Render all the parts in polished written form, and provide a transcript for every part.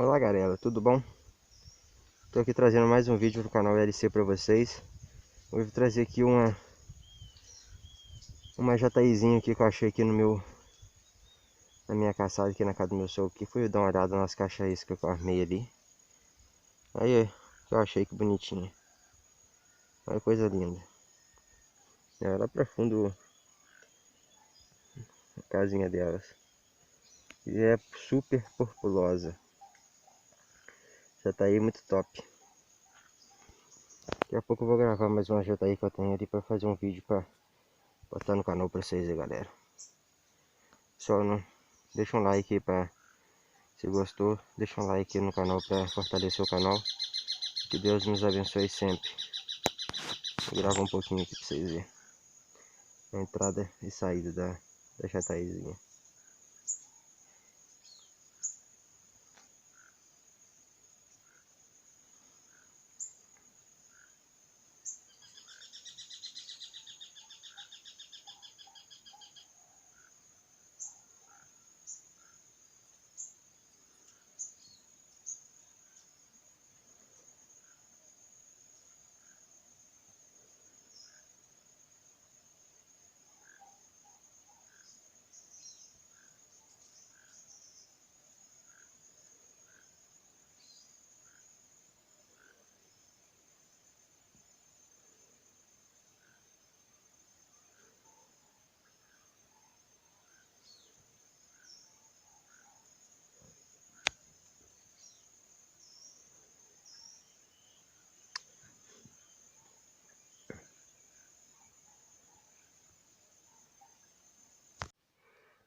Olá galera, tudo bom? Tô aqui trazendo mais um vídeo do canal LC para vocês. Hoje vou trazer aqui uma jataizinha aqui que eu achei aqui na minha caçada aqui na casa do meu sogro, que fui dar uma olhada nas caixas que eu armei ali. Aí eu achei que bonitinha. Olha que coisa linda. Lá pra fundo a casinha delas. E é super populosa. Jataí muito top. Daqui a pouco eu vou gravar mais uma jataí que eu tenho ali para fazer um vídeo para botar no canal para vocês aí, galera. Só não deixa um like aí para, se gostou, deixa um like aí no canal para fortalecer o canal. Que Deus nos abençoe sempre. Vou gravar um pouquinho aqui para vocês verem a entrada e saída da jataizinha.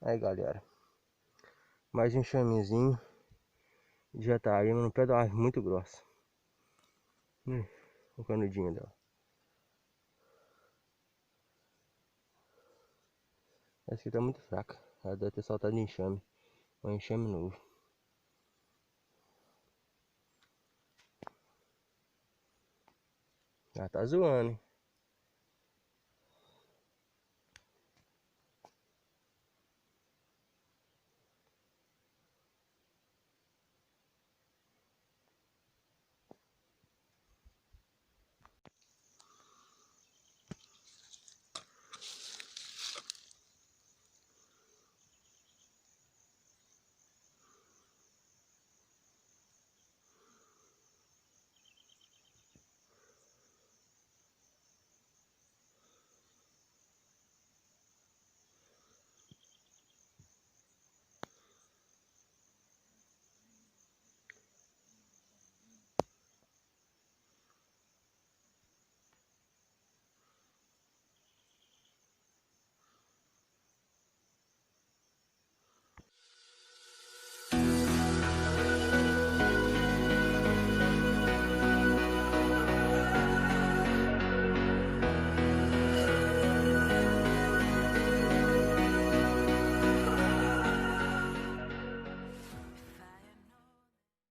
Aí galera, mais um chamezinho de jataí no pé da árvore muito grossa. O canudinho dela. Essa aqui tá muito fraca. Ela deve ter saltado enxame. Um enxame novo. Ela tá zoando, hein?